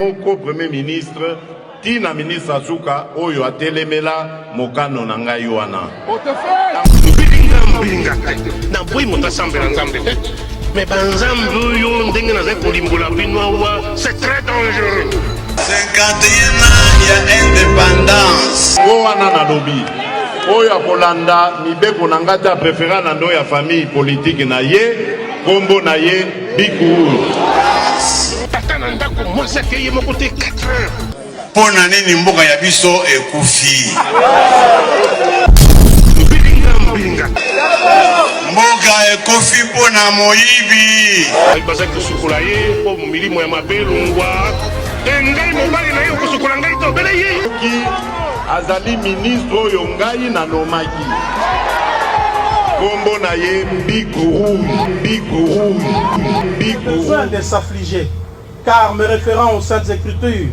moko premier ministre tina ministre Azuka oyo atelemela mokano na ngai wana. Na boy monta sambe na nzambe te. Mais banzambe yo ndenge na zeko limbola binoa, c'est très dangereux. 51 ans ya indépendance. Wana na lobi. Oyo akolanda mibeko na ngata préféré na ndo ya famille politique na ye, kombo na ye Bikuru. Tata na ndako mwasa ke ye moko te 4 heures. Pona nini mboka ya biso ekufi. Mboka ekufi pona moyibi. Baza kusukula ye po milimo ya mabelungwa. Ngai mobali na yo kusukula ngai to bele ye. Azali ministre oyo ngai na nomaki. Kombo na ye Bikuru. Besoin de s'affliger, car me référant aux Saintes Écritures,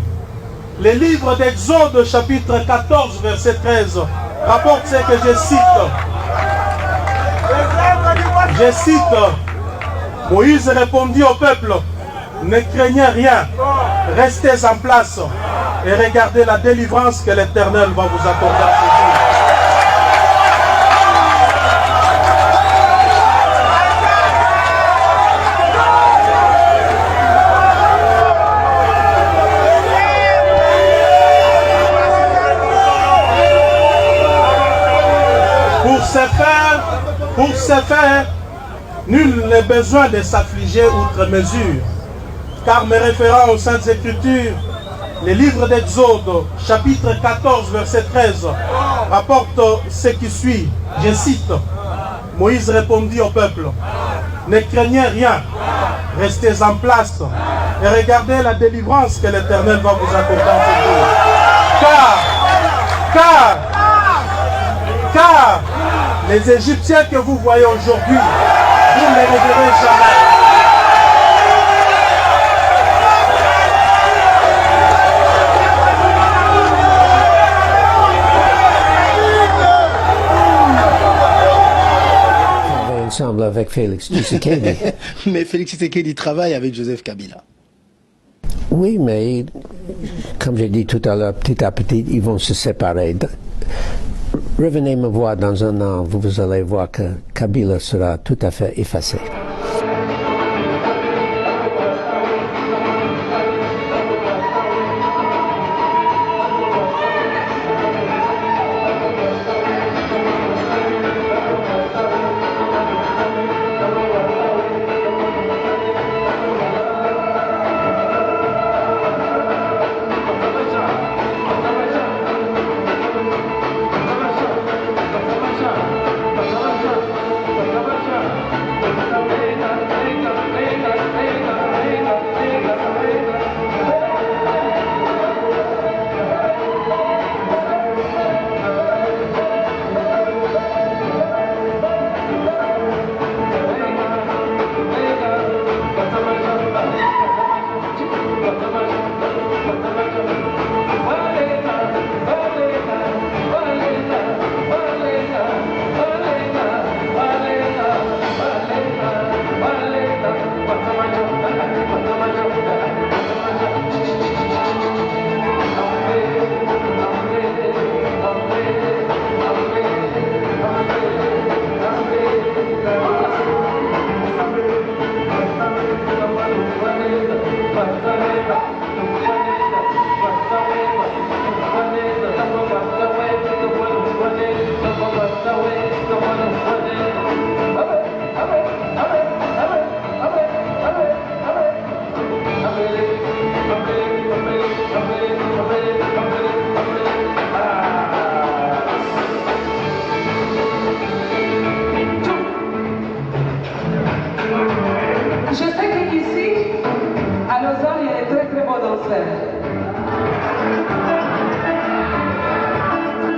les livres d'Exode chapitre 14 verset 13 rapporte ce que je cite. Je cite, Moïse répondit au peuple, ne craignez rien, restez en place et regardez la délivrance que l'Éternel va vous accorder à ce jour. Pour ce faire, nul n'est besoin de s'affliger outre mesure, car me référant aux Saintes Écritures, les livres d'Exode, chapitre 14, verset 13, rapporte ce qui suit. Je cite, Moïse répondit au peuple, ne craignez rien, restez en place et regardez la délivrance que l'Éternel va vous accorder en ce jour. Car les Égyptiens que vous voyez aujourd'hui, vous ne les verrez jamais. Ensemble avec Félix Tshisekedi. Mais Félix Tshisekedi travaille avec Joseph Kabila. Oui, mais comme j'ai dit tout à l'heure, petit à petit, ils vont se séparer. Revenez me voir dans un an, vous allez voir que Kabila sera tout à fait effacé.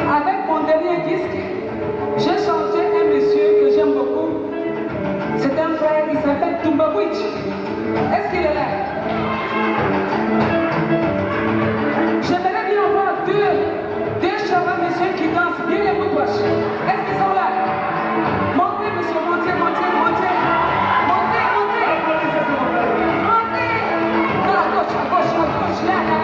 Avec mon dernier disque, j'ai chanté un monsieur que j'aime beaucoup. C'est un frère, il s'appelle Tumbawitch. Est-ce qu'il est là? J'aimerais bien voir deux chavals messieurs qui dansent bien les boutouaches. Est-ce qu'ils sont là? Montez, monsieur, montez. Montez. Montez. Non, à gauche, là.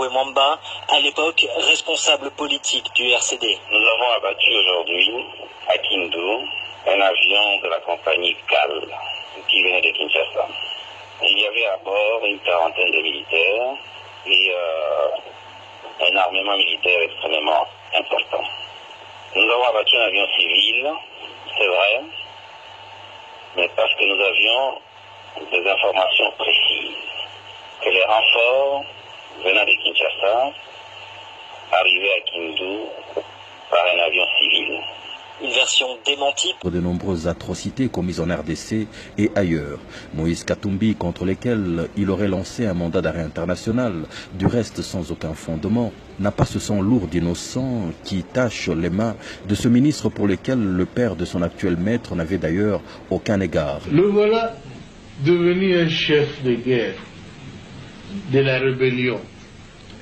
Tambwe Mwamba, à l'époque responsable politique du RCD. Nous avons abattu aujourd'hui à Kindu un avion de la compagnie CAL qui venait de Kinshasa. Il y avait à bord une quarantaine de militaires et un armement militaire extrêmement important. Nous avons abattu un avion civil, c'est vrai, mais parce que nous avions des informations précises que les renforts venant de Kinshasa arrivaient à Kindu par un avion civil. Une version démentie. De nombreuses atrocités commises en RDC et ailleurs. Moïse Katumbi, contre lesquels il aurait lancé un mandat d'arrêt international, du reste sans aucun fondement, n'a pas ce sang lourd d'innocents qui tache les mains de ce ministre pour lequel le père de son actuel maître n'avait d'ailleurs aucun égard. Le voilà devenu un chef de guerre de la rébellion.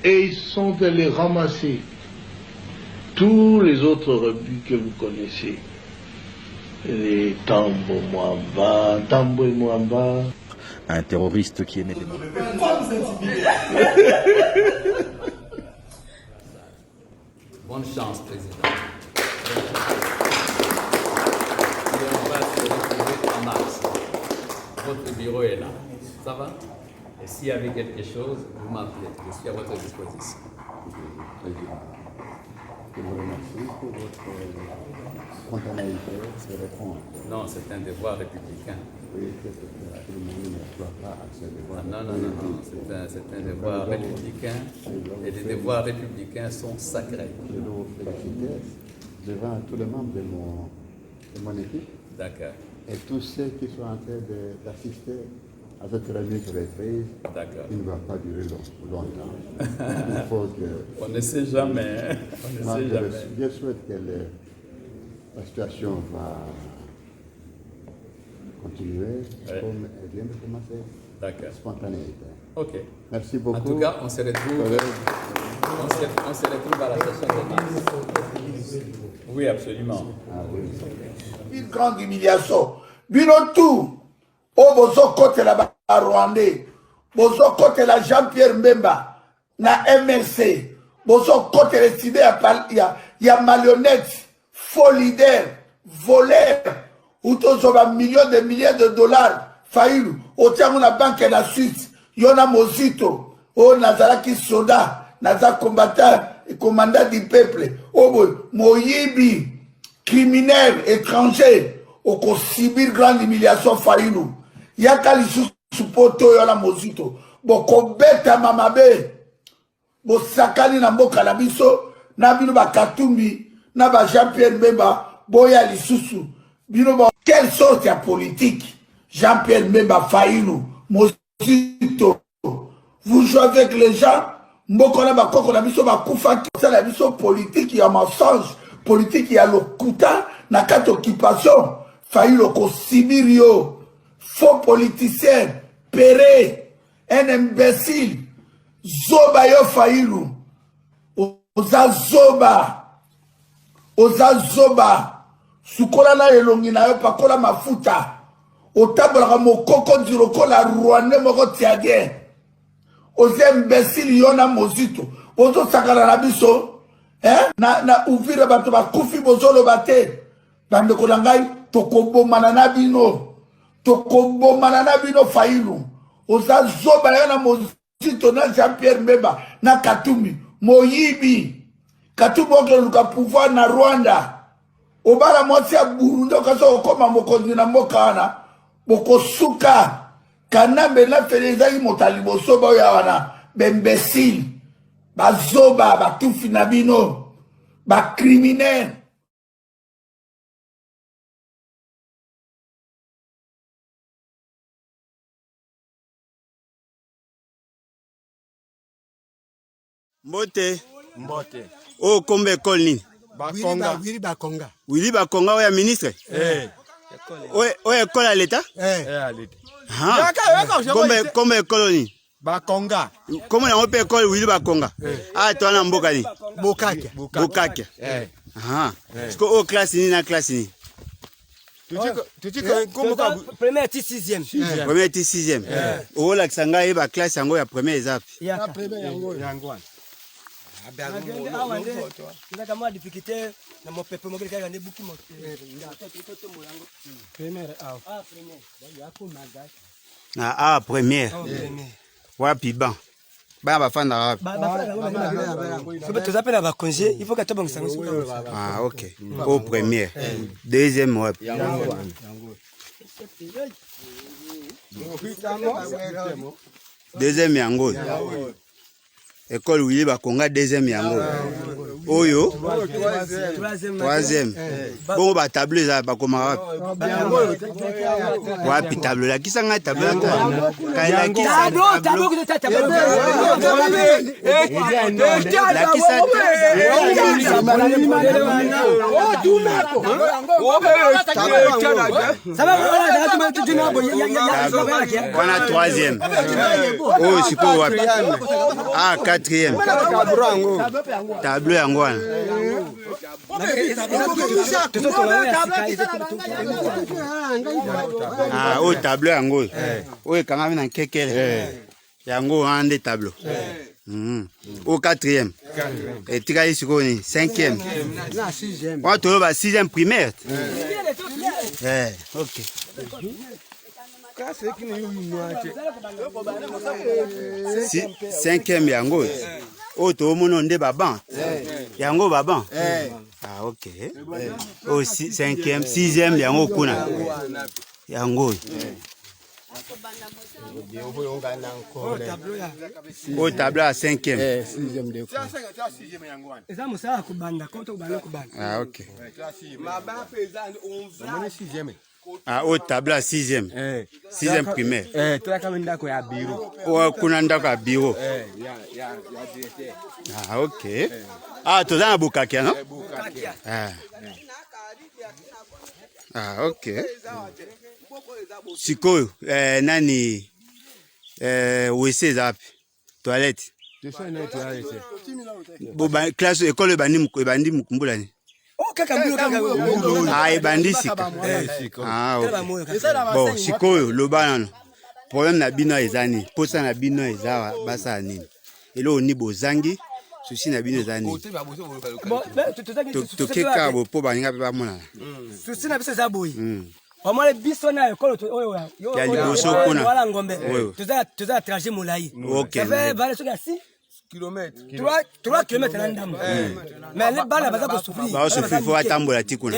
Et ils sont allés ramasser tous les autres rebus que vous connaissez. Les Tambwe Mwamba. Un terroriste qui aimait les Bonne chance, président. On va se retrouver en mars. Votre bureau est là. Ça va? Et s'il y avait quelque chose, vous m'appelez. Je suis à votre disposition. Je vous remercie pour votre spontanéité de répondre. Non, c'est un devoir républicain. Oui, tout le monde ne doit pas à ce devoir. Non. C'est un devoir républicain. Et les devoirs républicains sont sacrés. Je dois vous féliciter devant tous les membres de mon équipe. D'accord. Et tous ceux qui sont en train d'assister à cette réunion sur les prises, il ne va pas durer longtemps. Il faut que... On ne sait jamais. Je souhaite que la situation va continuer comme elle vient de commencer. D'accord. Spontanéité. Ok. Merci beaucoup. En tout cas, on se retrouve à la session de mars. Oui, absolument. Une grande humiliation. Binotou. Oh, bozo kote la Rwandais, bozo kote la Jean-Pierre Mbemba, na MLC, bozo kote les idées ya malhonnête, faux leader, voleur, ou tozoba millions de milliers de dollars, faillu, au tiango na banque na Suisse, yona mozito, oh nazalaki soda, naza combattant et commandant du peuple, oh boy, moyibi, criminel, étranger, au ko subir grande humiliation faillu. Yaka lisusu poto yola mozito boko beta mamabe bo sakani na mboka na biso na bino ba Katumbi na ba Jean-Pierre Mbemba boya lisusu bino ba quelle sorte de politique Jean-Pierre Mbemba Fayulu mozito vous jouez avec les gens mboko na ba koko na biso ba kufa ça la biso politique ya mensonge politique ya lokuta na kati occupation Fayulu ko sibirio faux politicien, péré, un imbécile, zoba yo Fayulu, oza zoba, sukola na elongi na yo pakola mafuta, otabolaka mokoko dirokola Rwanda moko tiage, oza imbécile yona mozito, ozo sakala na biso, na uvira bato bakufi bozolo bate, bandeko na ngai tokobomana na bino. Tokobomana na bino Fayulu oza zoba na mozito na Jean-Pierre Mbemba na Katumbi moyibi Katumbi okoluka pouvoir na Rwanda obala mwasi ya Burundi okaso okoma mokonzi na mboka wana bokosuka kanambe na felezaki motali bosoba oyo wana bembesile bazoba batufi na bino bacriminel. Mbote. Oh, kombe école nini? Bakonga. Willy Bakonga. Willy Bakonga, oya ministre? Oya école à l'État? À l'État. Kombe école nini? Bakonga. Comment on peut école Willy Bakonga? Ah, toi na mboka ni? Bokake. Est-ce que au classe ni na classe ni? Première et sixième. Première et sixième. Oh, la Xanga, il va classe yango ya première étape. Ya première yango. Ah, première. Wapi ban. Ba ba fanda wapi. Il faut que tu banques. Ah, OK. Au première. Deuxième wapi. Deuxième yango. École Willy Bakonga deuxième yango. Oyo. Troisième. Bon ba tableau za ba koma wapi tableau la kisanga tableau la kisa tableau que tu tableau la kisa ça va on a troisième. Oh siko wapi. Ah quatrième. Tableau yango. Ah, au tableau yango. Oui, quand même, yango un des tableaux. Au quatrième. Et tu as dit cinquième. On te va sixième primaire. Ok. Cinquième yango. Oh, tout le monde est baban. Yango baban. Ah, ok. Oh, cinquième, sixième, yango kuna. Yango. Au tableau à cinquième. Ah, ok. Ah, au tableau à sixième. Sixième primaire. Oh, kunandako à bureau. Ah, ok. Ah, tu as un boucakia, non? Ah, ok. Siko, nani, WC zap, toilette. Classe école bandi mukumbulani. Ah, ebandi sika. Ah, ok. Bon, sikoyo, loba problème na bino ezani, posa na bino ezawa, basa nini. Elo ni bozangi, souci na bino ezani. Tokeka bo po baninga pe ba mona. Souci na biso zaboyi. Omole biso na ekolo oyo yo. Ya liboso kuna. Wala ngombe. Toza trajet molai. OK. Ça fait bale soki 6 kilomètres. 3 kilomètres na ndambo. Mais les bana baza ko souffrir. Ba souffrir fo atambola tikuna.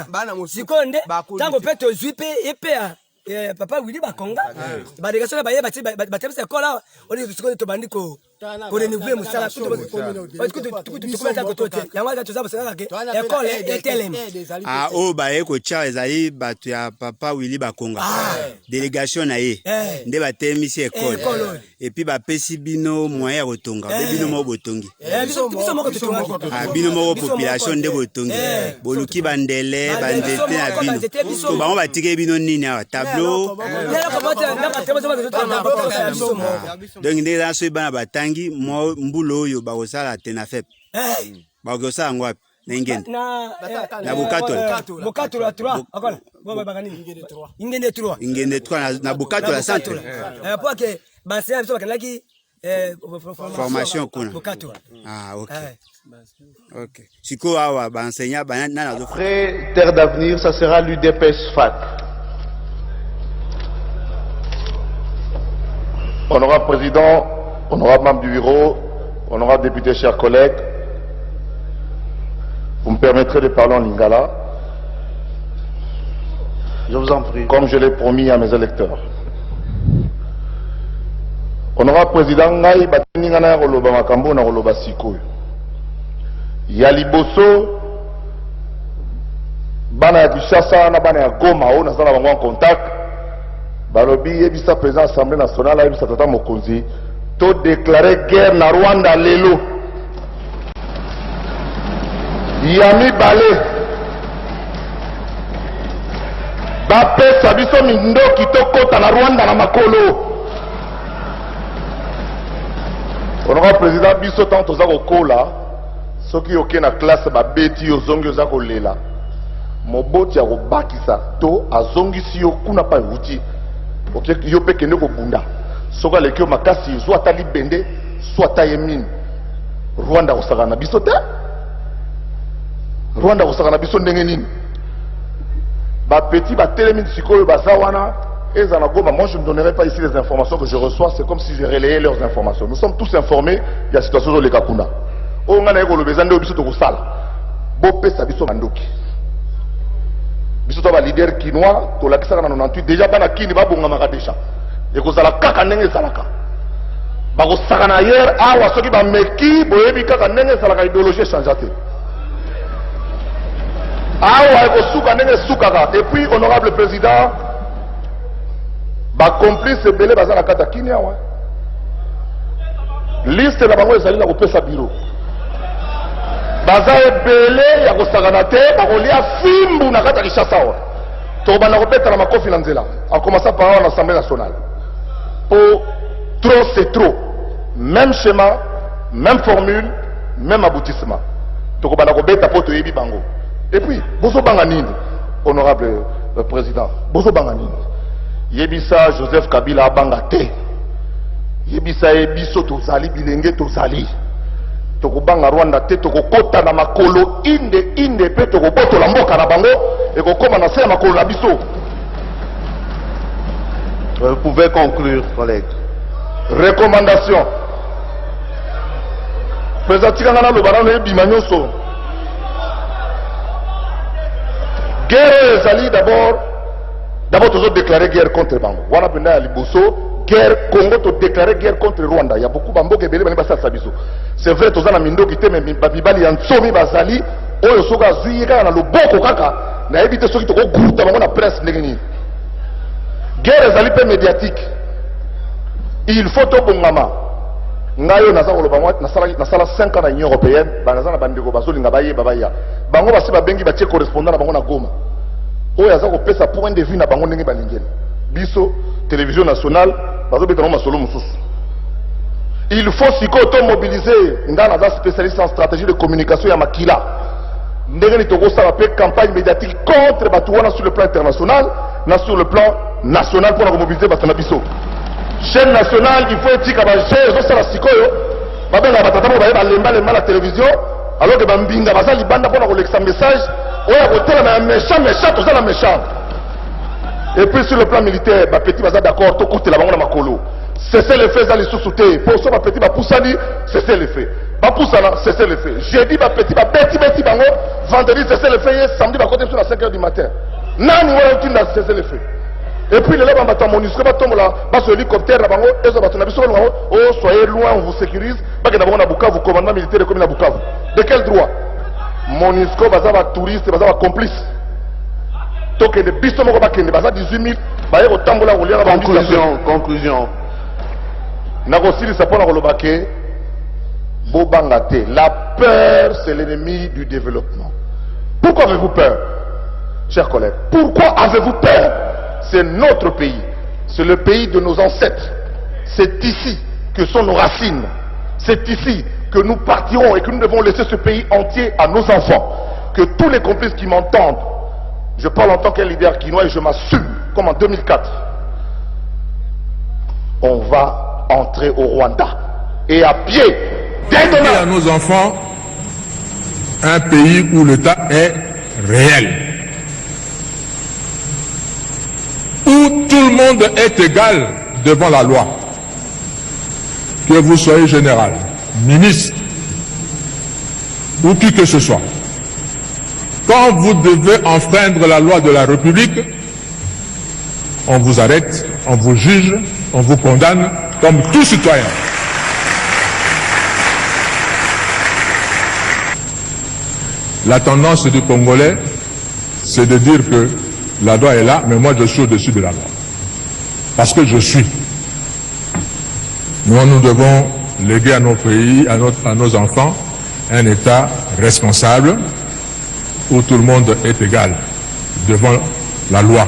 Bana mo sikonde tango pe to zui pe epe papa Willy Bakonga. Ba dégation ba ye ba tebisa kola on dit sikonde to bandiko. Pour renouveler mon salaire, ah, oh, bah, écoutez, ezali batu ya papa Willy Bakonga. Délégation na ye. Nde ba temisi école. Et puis ba pesi bino moyen rotonga. Bino mo botongi. Ah, bino mo population nde botongi. Boluki bandele, bandete na bino. To ba mo ba tike bino nini a tableau. Donc nde la so bana batangi mo mbulo yo ba osala tenafep. Ba osala ngwapi na ngende. Na bukato. Bukato la 3. Akola. Bo ba kanini? Ingende 3. Ingende 3 na bukato la centre. Pour que ba c'est biso bakanaki formation kuna. Bukato. Ah, OK. OK. Siko awa ba enseignant ba na zo. Après Terre d'avenir, ça sera l'UDPS FAC. Honorable Président, honorable membre du bureau, honorable député, chers collègues, vous me permettrez de parler en lingala. Je vous en prie. Comme je l'ai promis à mes électeurs. Honorable Président, ngai batinga na koloba makambo na koloba sikoyo. Ya liboso bana ya Kinshasa na bana ya Goma o na sala bango en contact. Balobi yebisa président assemblée nationale yebisa tata mokonzi to déclarer guerre na Rwanda lelo. Yami balé. Bapesa biso mindoki tokota na Rwanda na makolo. Honorable président biso tant toza kokola soki yoke na classe babeti yo zongi oza kolela. Moboti ya kobakisa to azongisi yo kuna pa wuti. Ok, yo pe kende ko bunda. Soka lekio makasi soit ta libende, soit ta yemine. Rwanda kosaka na biso te. Rwanda kosaka na biso ndenge nini? Ba petit ba telemi sikoyo bazawana ezana goma. Moi je ne donnerai pas ici les informations que je reçois, c'est comme si je relayais leurs informations. Nous sommes tous informés de la situation de l'Ekakuna. O ngana eko lobezande biso to kosala. Bo pesa biso mandoki. Biso to ba leader kinois to lakisaka na 98 déjà bana kini ba bonga maka déjà. Eko zala kaka ndenge zalaka. Ba ko saka na hier awa soki ba meki boyebi kaka ndenge zalaka idéologie changeate. Awa eko suka ndenge sukaka. Et puis honorable président ba complice belé bazana kata kini awa. Liste na bango ezali na kopesa bureau. Baza ebele ya kosakana te bakolia fimbu na kata Kinshasa awa. Tobanda kobeta na makofi na nzela. En commençant par l'Assemblée nationale. Pour trop c'est trop. Même schéma, même formule, même aboutissement. Tokobanda kobeta po toyebi bango. Et puis, bozo banga nini, honorable président. Bozo banga nini. Yebisa Joseph Kabila banga te. Yebisa ebiso tozali bilenge tozali. Tokobanga Rwanda te tokokota na makolo inde pe tokobotola mboka na bango ekokoma na se ya makolo na biso. Vous pouvez conclure, collègue. Recommandation. Président Tigana lobana na ebima nyonso. Guerre ezali d'abord toujours déclarer guerre contre bango. Wana penda ya liboso guerre Congo to déclarer guerre contre Rwanda. Il y a beaucoup bamboke belé bani basa sabiso. C'est vrai tozana mindoki te mais babibali ya nsomi bazali oyo soka zui kaka na loboko kaka na ebite soki to ko guruta bango na presse ndenge nini. Guerre ezali pe médiatique. Il faut to bongama. Ngayo naza koloba moi nasala 5 ans na Union européenne, banaza na bandeko bazolinga baye babaya. Bango basi babengi batie correspondant na bango na Goma. Oyo aza ko pesa point de vue na bango ndenge balingeli. Biso télévision nationale bazobeta na masolo mususu. Il faut sikoto mobiliser ngana za spécialiste en stratégie de communication ya makila. Ndenge ni toko sala pe campagne médiatique contre Batouana sur le plan international, na sur le plan national pour mobiliser batana biso. Chaîne nationale, il faut etika ba jezo sala sikoyo. Babenga batata mo baye balemba la télévision alors que bambinga baza libanda pour kolekisa message oya kotela na méchant to sala méchant. Et puis sur le plan militaire, ba petit baza d'accord to kotela bango na makolo. Cessez les faits à l'issouté. Pour ça, ma petit, ma poussani, cessez les faits. Ma poussana, cessez les faits. Jeudi, ma petit, ma bêti, bango. Vendredi, cessez les faits. Samedi, ma côté sur la 5h du matin. Nani, voilà, tu n'as cessé les faits. Et puis, les là, ma mon isque, ma tombe là, ma sur l'hélicoptère, bango, et ça, ma ton abisso, oh, soyez loin, on vous sécurise. Pas que d'abord, on a Bukavu, commandement militaire de commune à Bukavu. De quel droit? Mon isque, baza, ma touriste, baza, ma complice. Donc, les bistos, mon bakende, baza, 18 000, baye, au tambola, au lien, Conclusion. La peur, c'est l'ennemi du développement. Pourquoi avez-vous peur, chers collègues? Pourquoi avez-vous peur? C'est notre pays. C'est le pays de nos ancêtres. C'est ici que sont nos racines. C'est ici que nous partirons et que nous devons laisser ce pays entier à nos enfants. Que tous les complices qui m'entendent, je parle en tant qu'un leader quinois et je m'assume, comme en 2004, on va entrer au Rwanda et à pied dès demain. À nos enfants un pays où l'État est réel, où tout le monde est égal devant la loi, que vous soyez général, ministre ou qui que ce soit. Quand vous devez enfreindre la loi de la République, on vous arrête, on vous juge, on vous condamne comme tout citoyen. La tendance du Congolais, c'est de dire que la loi est là, mais moi je suis au-dessus de la loi. Parce que je suis. Nous devons léguer à nos pays, à nos enfants, un État responsable, où tout le monde est égal devant la loi.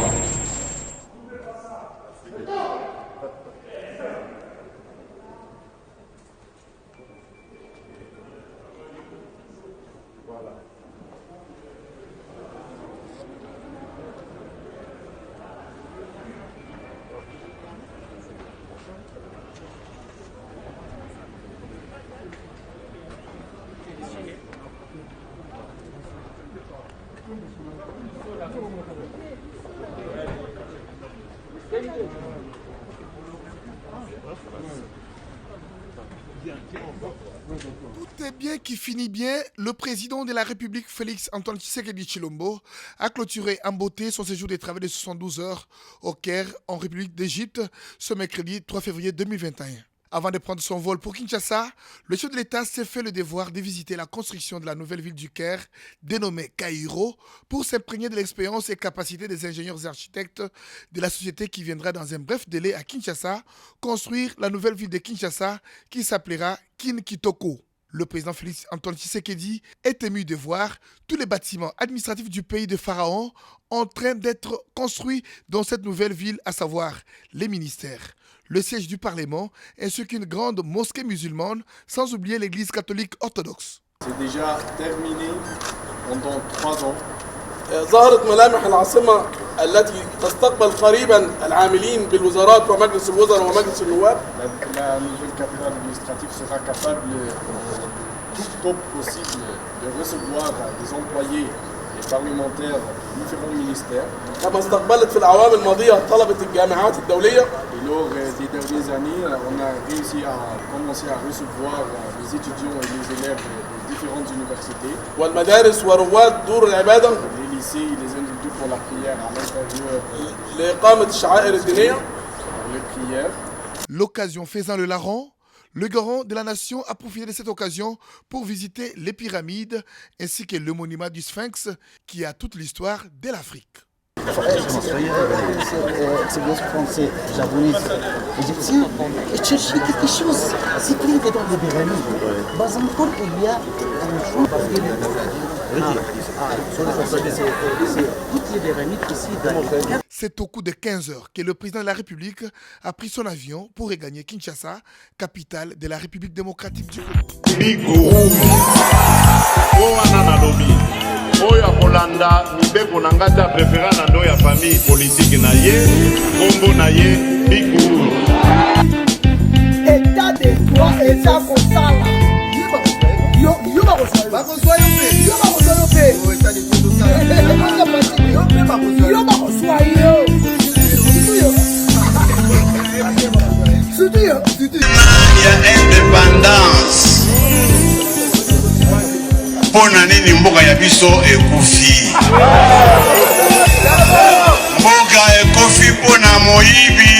Tout est bien qui finit bien. Le président de la République, Félix Antoine Tshisekedi Tshilombo, a clôturé en beauté son séjour de travail de 72 heures au Caire, en République d'Égypte, ce mercredi 3 février 2021. Avant de prendre son vol pour Kinshasa, le chef de l'État s'est fait le devoir de visiter la construction de la nouvelle ville du Caire, dénommée Caïro, pour s'imprégner de l'expérience et capacités des ingénieurs et architectes de la société qui viendra dans un bref délai à Kinshasa construire la nouvelle ville de Kinshasa qui s'appellera Kin Kitoko. Le président Félix Antoine Tshisekedi est ému de voir tous les bâtiments administratifs du pays de Pharaon en train d'être construits dans cette nouvelle ville, à savoir les ministères, le siège du Parlement ainsi qu'une grande mosquée musulmane, sans oublier l'église catholique orthodoxe. C'est déjà terminé pendant 3 ans. ظهرت ملامح العاصمة التي تستقبل قريبا العاملين بالوزارات ومجلس الوزراء ومجلس النواب. La nouvelle capitale administrative sera capable tout tôt possible de recevoir des employés et parlementaires de différents ministères. كما استقبلت في الأعوام الماضية طلبة الجامعات الدولية. Et lors des dernières années, on a réussi à commencer à recevoir les étudiants et les élèves de différentes universités. والمدارس ورواد دور العبادة. Les lycées et les instituts pour la prière à l'intérieur. لإقامة الشعائر الدينية. Les prières. L'occasion faisant le larron, le garant de la nation a profité de cette occasion pour visiter les pyramides ainsi que le monument du Sphinx qui a toute l'histoire de l'Afrique. Français, japonais, égyptien, et chercher quelque chose. C'est pris dedans des pyramides. Bas encore, il y a un jour. Toutes les pyramides ici dans le Cap. C'est au coup de 15 heures que le président de la République a pris son avion pour regagner Kinshasa, capitale de la République démocratique du Congo. Oya Kolanda, mibeko nangata préféré na ndo ya famille politique na ye, kombo na ye, Bikou. État de droit, État kosala. Yo ba kosala. Ba kosala yo. Yo ba kosala yo. État de droit kosala. Yo ba kosala yo. Studio. Indépendance. Pona nini mboka ya biso ekufi. Mboka ekufi pona moyibi.